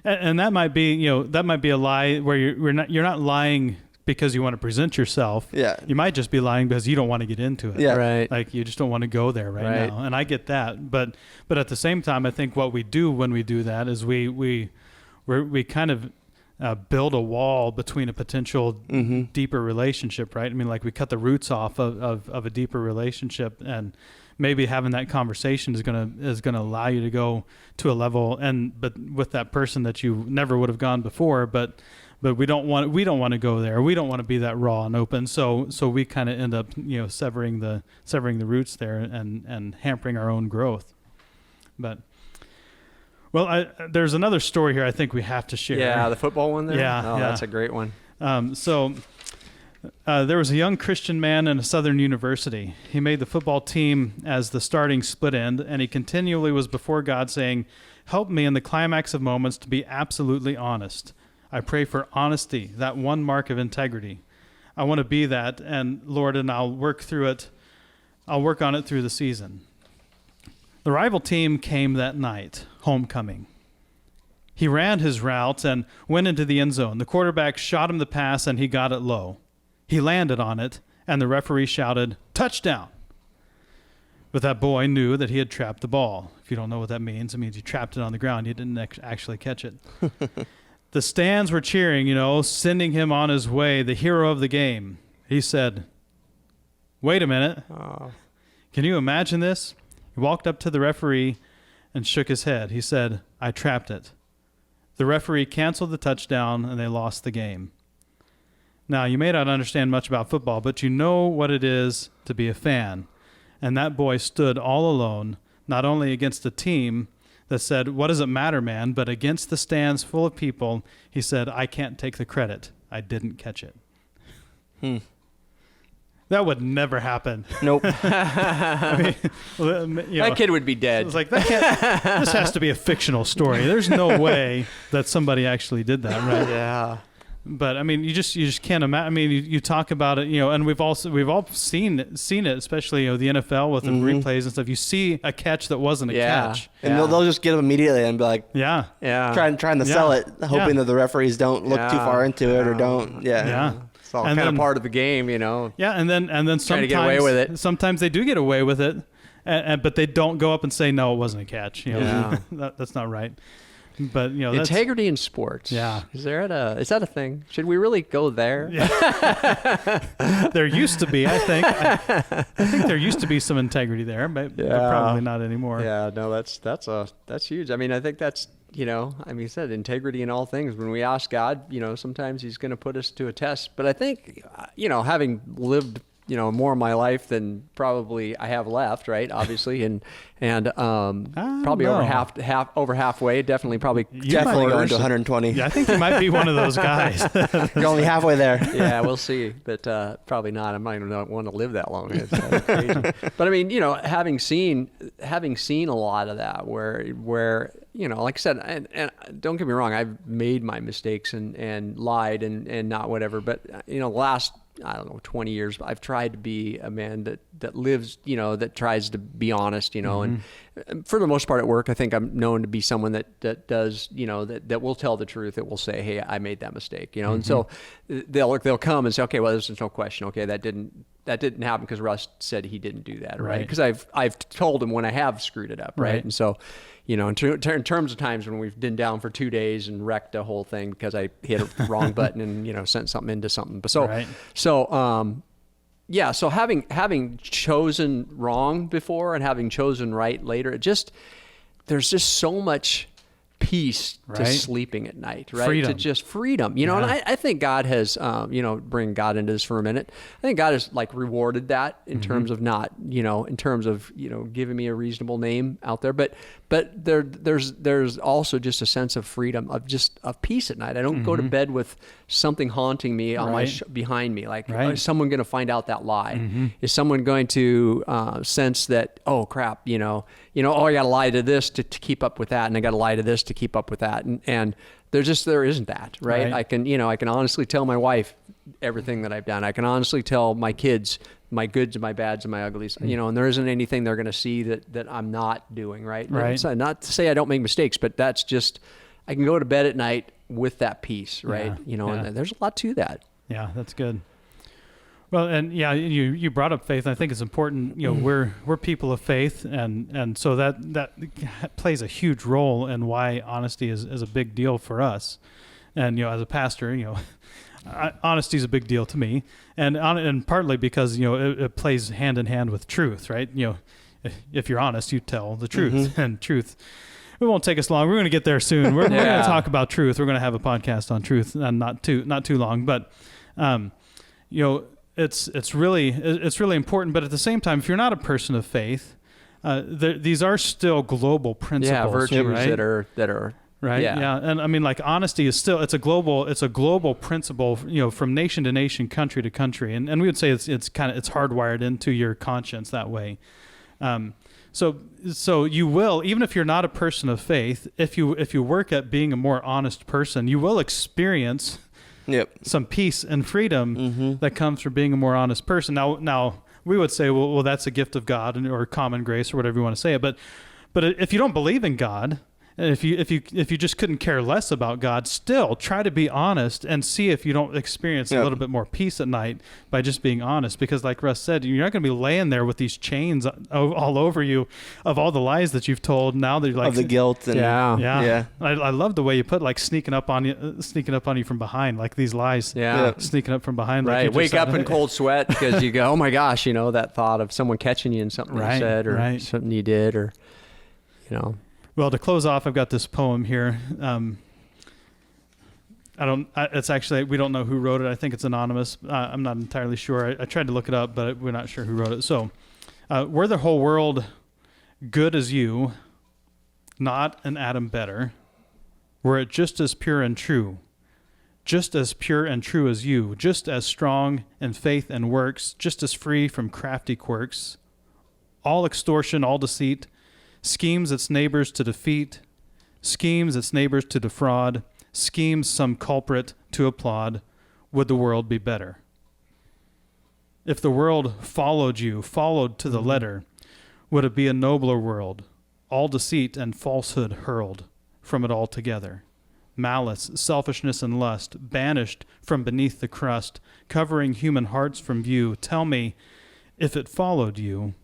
And that might be, a lie where you're not lying because you want to present yourself. Yeah. You might just be lying because you don't want to get into it. Yeah. Right. Like you just don't want to go there right now. And I get that. But at the same time, I think what we do when we do that is we kind of build a wall between a potential deeper relationship, right? I mean, like we cut the roots off of a deeper relationship, and maybe having that conversation is gonna allow you to go to a level, but with that person that you never would have gone before, but we don't want to go there. We don't want to be that raw and open. So we kind of end up severing the roots there and hampering our own growth. But well, there's another story here I think we have to share. Yeah, the football one there? Yeah. That's a great one. So there was a young Christian man in a southern university. He made the football team as the starting split end, and he continually was before God saying, "Help me in the climax of moments to be absolutely honest. I pray for honesty, that one mark of integrity. I want to be that, and Lord, and I'll work through it. I'll work on it through the season." The rival team came that night, homecoming. He ran his route and went into the end zone. The quarterback shot him the pass, and he got it low. He landed on it, and the referee shouted, "Touchdown!" But that boy knew that he had trapped the ball. If you don't know what that means, it means you trapped it on the ground. You didn't actually catch it. The stands were cheering, sending him on his way, the hero of the game. He said, "Wait a minute. Can you imagine this?" He walked up to the referee and shook his head. He said, "I trapped it." The referee canceled the touchdown, and they lost the game. Now, you may not understand much about football, but you know what it is to be a fan. And that boy stood all alone, not only against a team that said, "What does it matter, man?" but against the stands full of people. He said, "I can't take the credit. I didn't catch it." That would never happen. Nope. I mean, That kid would be dead. It's like, this has to be a fictional story. There's no way that somebody actually did that, right? Yeah. But I mean, you just can't imagine. I mean, you talk about it, and we've all seen it, especially the NFL with the replays and stuff. You see a catch that wasn't a catch, and they'll just get them immediately and be like, trying to sell it, hoping that the referees don't look too far into it or don't. It's all kind of part of the game, Yeah, and then sometimes trying to get away with it. Sometimes they do get away with it, but they don't go up and say, "No, it wasn't a catch." That's not right. But integrity in sports. Yeah. Is that a thing? Should we really go there? Yeah. There used to be, I think. I think there used to be some integrity there, but probably not anymore. Yeah, no, that's huge. I mean, I think that's, you said integrity in all things. When we ask God, sometimes he's going to put us to a test. But I think, having lived more of my life than probably I have left, right? Obviously, and probably over halfway. Definitely going to 120. Yeah, I think you might be one of those guys. You're only halfway there. Yeah, we'll see, but probably not. I might not want to live that long. It's crazy. But I mean, having seen a lot of that, where like I said, and don't get me wrong, I've made my mistakes and lied and not whatever. But last I don't know, 20 years, I've tried to be a man that lives, that tries to be honest, and for the most part at work, I think I'm known to be someone that does, that will tell the truth, that will say, hey, I made that mistake, and so they'll come and say, okay, well, there's no question. Okay. That didn't happen because Russ said he didn't do that. Right. Because I've told him when I have screwed it up. Right. And so, in terms of times when we've been down for 2 days and wrecked a whole thing because I hit a wrong button and, sent something into something. But so having chosen wrong before and having chosen right later, there's just so much peace to sleeping at night, right? Freedom. To just freedom, and I think God has, bring God into this for a minute. I think God has like rewarded that in terms of not, in terms of, giving me a reasonable name out there, but there's also just a sense of freedom, of peace at night. I don't go to bed with something haunting me on my behind me. Like, is someone going to find out that lie? Is someone going to sense that, oh crap, I got to lie to this to keep up with that, and I got to lie to this to keep up with that, and there isn't that, right? I can honestly tell my wife everything that I've done. I can honestly tell my kids my goods and my bads and my uglies, and there isn't anything they're going to see that I'm not doing, right? It's not to say I don't make mistakes, but that's just, I can go to bed at night with that peace, right? And there's a lot to that. Yeah, that's good. Well, and you brought up faith. I think it's important. We're people of faith, and so that plays a huge role in why honesty is a big deal for us. And as a pastor, honesty is a big deal to me, and partly because it plays hand in hand with truth, right? If you're honest, you tell the truth, and truth. It won't take us long. We're going to get there soon. We're going to talk about truth. We're going to have a podcast on truth, and not too long, but it's really important. But at the same time, if you're not a person of faith, these are still global principles, virtues right? that are right. Yeah. And I mean, like, honesty is still, it's a global principle, from nation to nation, country to country. And we would say it's hardwired into your conscience that way. So you will, even if you're not a person of faith, if you work at being a more honest person, you will experience some peace and freedom that comes from being a more honest person. Now we would say, well, that's a gift of God or common grace or whatever you want to say it. But if you don't believe in God, and if you just couldn't care less about God, still try to be honest and see if you don't experience a little bit more peace at night by just being honest. Because like Russ said, you're not going to be laying there with these chains all over you of all the lies that you've told. Now that you're like, of the guilt and I love the way you put, like, sneaking up on you from behind, like these lies sneaking up from behind. Right. Like Wake up in cold sweat because you go, oh my gosh, that thought of someone catching you in something you said or something you did or. Well, to close off, I've got this poem here. It's actually, we don't know who wrote it. I think it's anonymous. I'm not entirely sure. I tried to look it up, but we're not sure who wrote it. So, were the whole world good as you, not an atom better, were it just as pure and true, just as pure and true as you, just as strong in faith and works, just as free from crafty quirks, all extortion, all deceit, schemes its neighbors to defeat, schemes its neighbors to defraud, schemes some culprit to applaud, would the world be better? If the world followed to the letter, would it be a nobler world, all deceit and falsehood hurled from it altogether? Malice, selfishness, and lust banished from beneath the crust, covering human hearts from view. Tell me, if it followed you,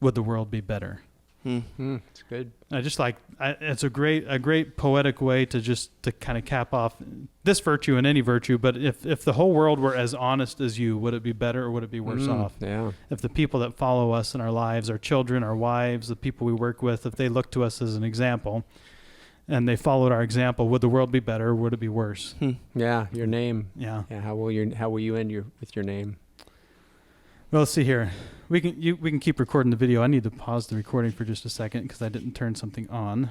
would the world be better? It's good. I just like, it's a great poetic way to kind of cap off this virtue and any virtue. But if the whole world were as honest as you, would it be better or would it be worse off? Yeah. If the people that follow us in our lives, our children, our wives, the people we work with, if they look to us as an example and they followed our example, would the world be better or would it be worse? Yeah. Your name. Yeah. Yeah. How will you end with your name? Well, let's see here. We can keep recording the video. I need to pause the recording for just a second because I didn't turn something on.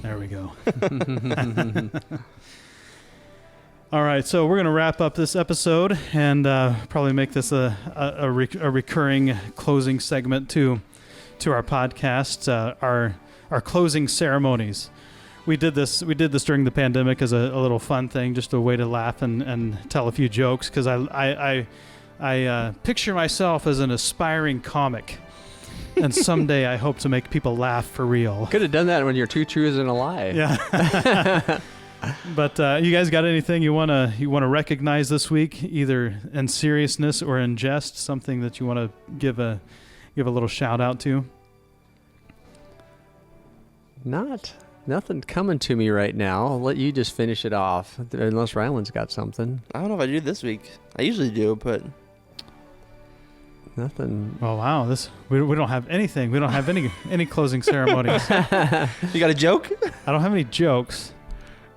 There we go. All right, so we're going to wrap up this episode and probably make this a recurring closing segment too. to our podcast, our closing ceremonies. We did this during the pandemic as a little fun thing, just a way to laugh and tell a few jokes, because I picture myself as an aspiring comic. And someday I hope to make people laugh for real. Could have done that when you're two truths and a lie. Yeah. But you guys got anything you wanna recognize this week, either in seriousness or in jest? Something that you want to give a little shout out to? Nothing coming to me right now. I'll let you just finish it off, unless Ryland's got something. I don't know if I do this week. I usually do, but nothing. Oh wow, we don't have anything. We don't have any closing ceremonies. You got a joke? I don't have any jokes.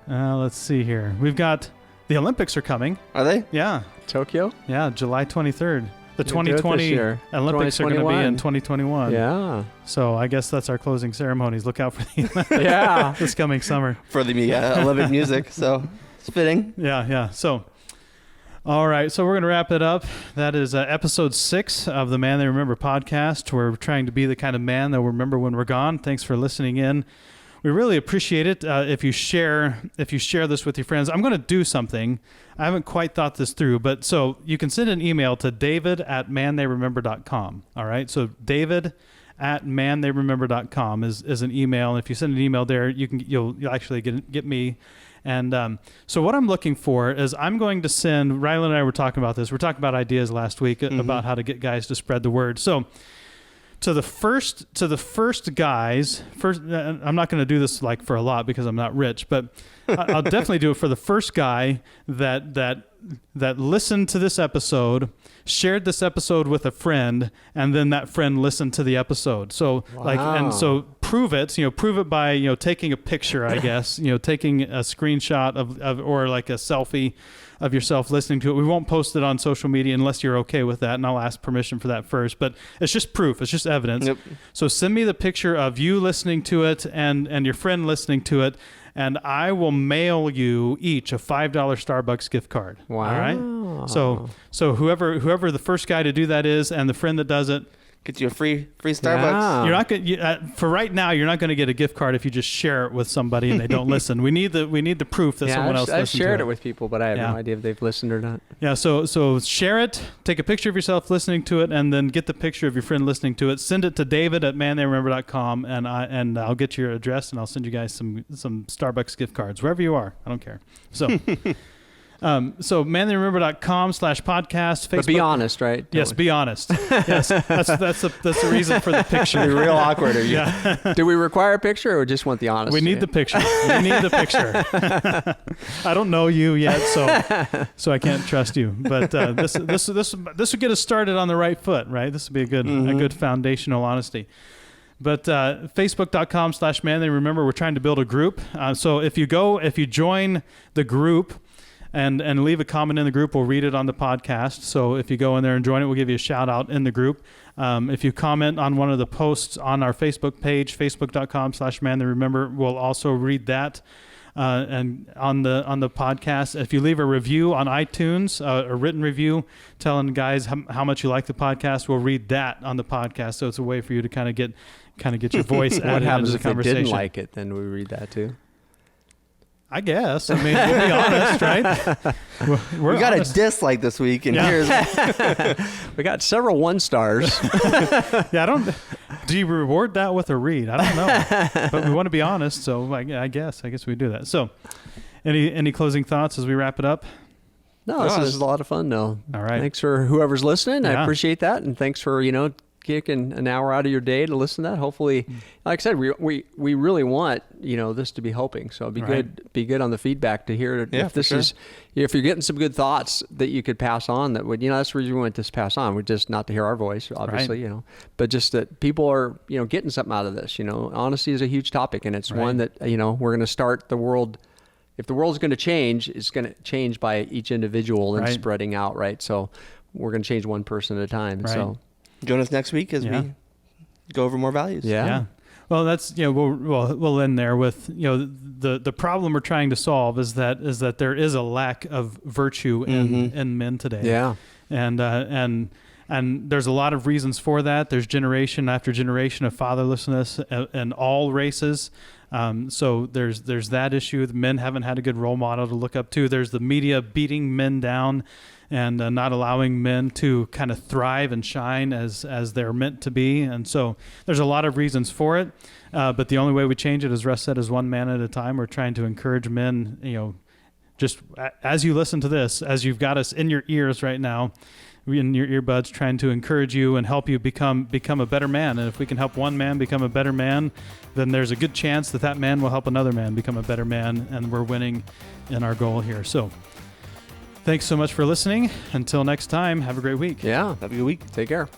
Let's see here. We've got the Olympics are coming. Are they? Yeah. Tokyo? Yeah, July 23rd. The You'll do it 2020 this year. Olympics are going to be in 2021. Yeah. So I guess that's our closing ceremonies. Look out for the Yeah. this coming summer. For the Olympic music, so it's fitting. Yeah. So, all right. So we're going to wrap it up. That is episode 6 of the Man They Remember podcast. We're trying to be the kind of man that we'll remember when we're gone. Thanks for listening in. We really appreciate it if you share this with your friends. I'm going to do something. I haven't quite thought this through, but so you can send an email to david@mantheyremember.com. All right. So david@mantheyremember.com is an email. And if you send an email there, you'll actually get me. And so what I'm looking for is I'm going to send. Ryland and I were talking about this. We're talking about ideas last week about how to get guys to spread the word. So. To the first guys, I'm not going to do this like for a lot because I'm not rich, but I'll definitely do it for the first guy that listened to this episode, shared this episode with a friend, and then that friend listened to the episode. So so prove it by taking a picture, I guess, taking a screenshot of or like a selfie of yourself listening to it. We won't post it on social media unless you're okay with that, and I'll ask permission for that first. But it's just proof. It's just evidence. Yep. So send me the picture of you listening to it and your friend listening to it, and I will mail you each a $5 Starbucks gift card. Wow. All right? So whoever the first guy to do that is, and the friend that does it, Get you a free Starbucks. Yeah. you're not going for right now. You're not going to get a gift card if you just share it with somebody and they don't listen. We need the proof that someone else listened I've shared to it with people, but I have no idea if they've listened or not. Yeah. So share it. Take a picture of yourself listening to it, and then get the picture of your friend listening to it. Send it to david@mantheyremember.com, and I'll get your address, and I'll send you guys some Starbucks gift cards wherever you are. I don't care. So. So mantheyremember.com/podcast. Facebook. But be honest, right? Yes, be honest. Yes, that's the reason for the picture. Be real awkward. Yeah. Do we require a picture or just want the honesty? We need the picture. We need the picture. I don't know you yet, so I can't trust you. But this would get us started on the right foot, right? This would be a good foundational honesty. But Facebook.com/mantheyremember. We're trying to build a group. So if you join the group and leave a comment in the group, we'll read it on the podcast. So if you go in there and join it, we'll give you a shout out in the group. If you comment on one of the posts on our Facebook page, facebook.com/mantheyremember, we'll also read that. And on the podcast, if you leave a review on iTunes, a written review telling guys how much you like the podcast, we'll read that on the podcast. So it's a way for you to kind of get your voice added What happens into the if they conversation. didn't like it? Then we read that too. I guess. I mean, we'll be honest, right? We got honest. a dislike this week, and here's We got several 1 stars. Yeah, do you reward that with a read? I don't know, but we want to be honest, so I guess we do that. So, any closing thoughts as we wrap it up? No, this is a lot of fun, though. All right. Thanks for whoever's listening. Yeah. I appreciate that, and thanks for kicking an hour out of your day to listen to that. Hopefully, like I said, we really want this to be helping. So it'd be good on the feedback to hear if this is if you're getting some good thoughts that you could pass on. That would that's the reason we want this pass on. We're just not to hear our voice, obviously, but just that people are getting something out of this. Honesty is a huge topic, and it's one that we're going to start the world. If the world's going to change, it's going to change by each individual and spreading out. Right. So we're going to change one person at a time. Right. So. join us next week as we go over more values. Yeah. Well, that's we'll end there with the problem we're trying to solve is that there is a lack of virtue in men today. Yeah. And And there's a lot of reasons for that. There's generation after generation of fatherlessness in all races. So there's that issue. The men haven't had a good role model to look up to. There's the media beating men down and not allowing men to kind of thrive and shine as they're meant to be. And so there's a lot of reasons for it. But the only way we change it, as Russ said, is one man at a time. We're trying to encourage men, just as you listen to this, as you've got us in your ears right now, in your earbuds, trying to encourage you and help you become a better man. And if we can help one man become a better man, then there's a good chance that man will help another man become a better man, and we're winning in our goal here. So thanks so much for listening. Until next time, have a great week. Yeah. Have a good week. Take care.